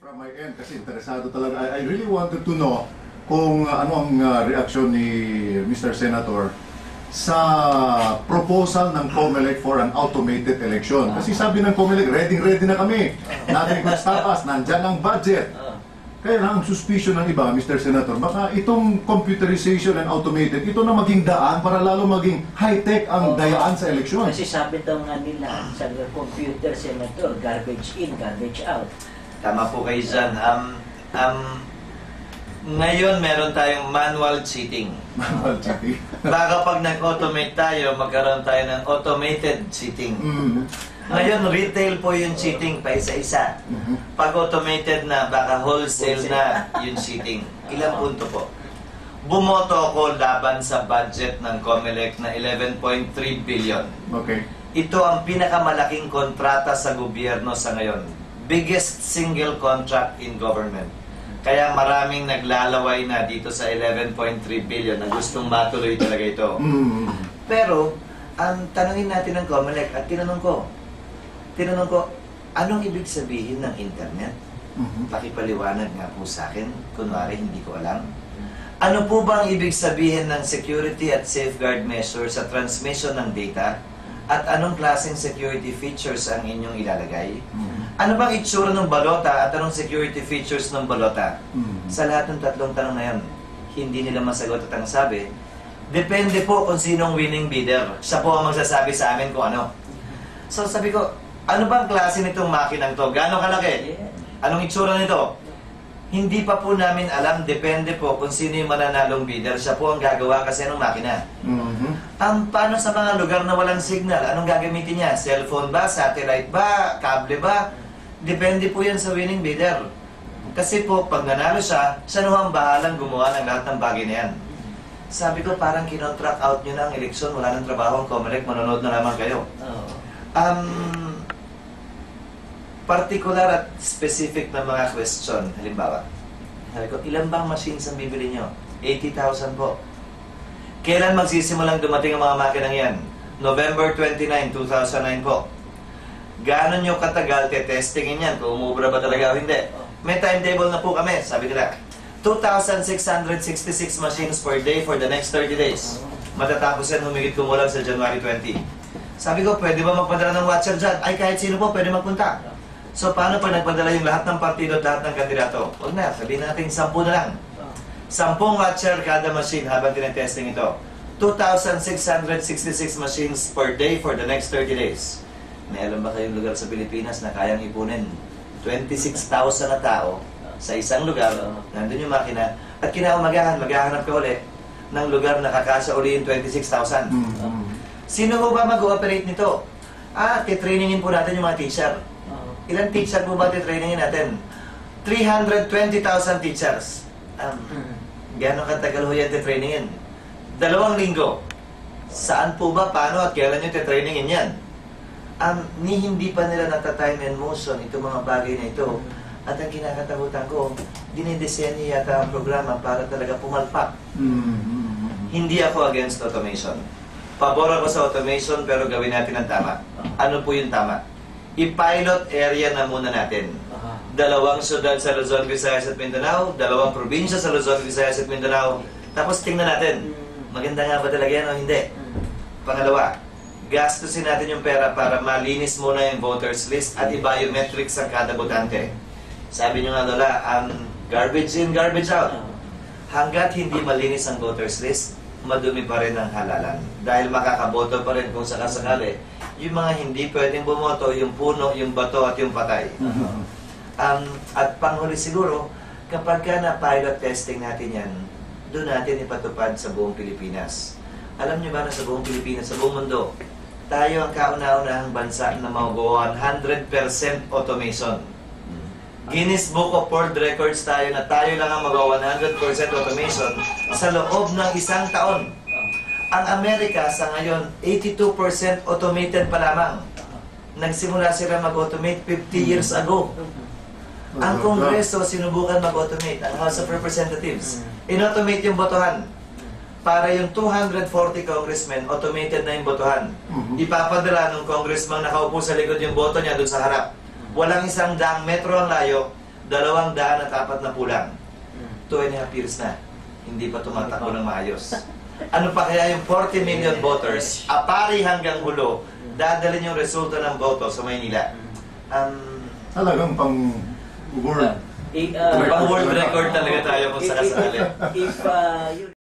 from my end, kasi interesado talaga. I really wanted to know kung ano ang reaksyon ni Mr. Senator sa proposal ng COMELEC for an automated election. Kasi sabi ng COMELEC, ready na kami. Nothing could stop us. Nandyan ang budget. Kaya lang ang suspicion ng iba, Mr. Senator, baka itong computerization and automated, ito na maging daan para lalo maging high-tech ang dayaan sa eleksyon. Kasi sabi daw nga nila, sa computer, Senator, garbage in, garbage out. Tama po kayo dyan. Ngayon, meron tayong manual cheating. Manual cheating. Baka pag nag-automate tayo, magkaroon tayo ng automated cheating. Ngayon, retail po yung cheating pa isa-isa. Pag automated na, baka wholesale na yung cheating. Ilang punto po? Bumoto ako laban sa budget ng COMELEC na 11.3 billion. Okay. Ito ang pinakamalaking kontrata sa gobyerno sa ngayon. Biggest single contract in government. Kaya maraming naglalaway na dito sa 11.3 billion na gustong matuloy talaga ito. Pero, ang tanungin natin ng COMELEC at tinanong ko, anong ibig sabihin ng internet? Pakipaliwanag nga po sa akin. Kunwari, hindi ko alam. Ano po ba ang ibig sabihin ng security at safeguard measures sa transmission ng data? At anong klaseng security features ang inyong ilalagay? Ano bang itsura ng balota at anong security features ng balota? Sa lahat ng tatlong tanong na yan, hindi nila masagot at ang sabi, depende po kung sinong winning bidder. Siya po ang magsasabi sa amin kung ano. So sabi ko, ano bang klase nitong makinang to? Gano'ng kalaki? Anong itsura nito? Hindi pa po namin alam. Depende po kung sino yung mananalong bidder. Siya po ang gagawa kasi ng makina. Paano sa mga lugar na walang signal? Anong gagamitin niya? Cellphone ba? Satellite ba? Kable ba? Depende po yan sa winning bidder. Kasi po, pag nanalo siya, siya naman bahalang gumawa ng lahat ng bagay na yan. Sabi ko, parang kinontract out nyo na ang eleksyon. Wala nang trabaho ang COMELEC. Manonood na naman kayo. Particular at specific na mga question. Halimbawa, sabi ko, ilan bang machines ang bibili nyo? 80,000 po. Kailan magsisimulang dumating ang mga makinang yan? November 29, 2009 po. Gaano nyo katagal testingin yan? Kung umubra ba talaga o hindi? May timetable na po kami. Sabi nila, 2,666 machines per day for the next 30 days. Matatapos yan humigit kumulang sa January 20. Sabi ko, pwede ba magpadala ng watcher dyan? Ay, kahit sino po, pwede magpunta. So, paano pag nagpadala yung lahat ng partido at lahat ng kandidato? Huwag na, sabihin natin 10 na lang. 10 watcher kada machine habang tinetesting ito. 2,666 machines per day for the next 30 days. May alam ba kayong lugar sa Pilipinas na kayang ipunin 26,000 na tao sa isang lugar, nandun yung makina, at kinaumagahan, maghahanap ka ulit ng lugar na kakasya uli yung 26,000. Sino po ba mag-ooperate nito? Titrainingin po natin yung mga teacher. Ilang teacher po ba titrainingin natin? 320,000 teachers. Gano'ng katagal ho yan titrainingin? 2 linggo. Saan po ba, paano at kailan nyo titrainingin yan? Hindi pa nila natatime and motion itong mga bagay na ito. At ang kinakatakutan ko, dinidesenyo yata ang programa para talaga pumalpak. Hindi ako against automation. Pabor ako sa automation pero gawin natin ang tama. Ano po yung tama? I-pilot area na muna natin. 2 syudad sa Luzon, Visayas at Mindanao, 2 probinsya sa Luzon, Visayas at Mindanao. Tapos tingnan natin, maganda nga ba talaga yan o hindi? Pangalawa, gastusin natin yung pera para malinis muna yung voters list at i-biometrics ang kada botante. Sabi nyo nga Lola, garbage in, garbage out. Hanggat hindi malinis ang voters list, madumi pa rin ang halalan. Dahil makakaboto pa rin kung sakasakali, yung mga hindi pwedeng bumoto, yung puno, yung bato at yung patay. At panghuli siguro, kapag ka na-pilot testing natin yan, doon natin ipatupad sa buong Pilipinas. Alam niyo ba na sa buong Pilipinas, sa buong mundo, tayo ang kauna-unahang bansa na magawa 100% automation. Guinness Book of World Records tayo na tayo lang ang magawa 100% automation sa loob ng 1 taon. Ang Amerika sa ngayon, 82% automated pa lamang. Nagsimula sila mag-automate 50 years ago. Ang Kongreso sinubukan mag-automate, ang House of Representatives. In-automate yung botohan. Para yung 240 congressmen, automated na yung botohan. Ipapadala ng congressman nakaupo sa likod yung boto niya doon sa harap. Walang 100 metro ang layo, 240 na pulang. 2.5 years na. Hindi pa tumatakbo ng maayos. Ano pa kaya yung 40 million voters, apari hanggang hulo, dadalhin yung resulta ng boto sa Maynila? Talagang pang world. Pang world record talaga tayo kung sakasakali. If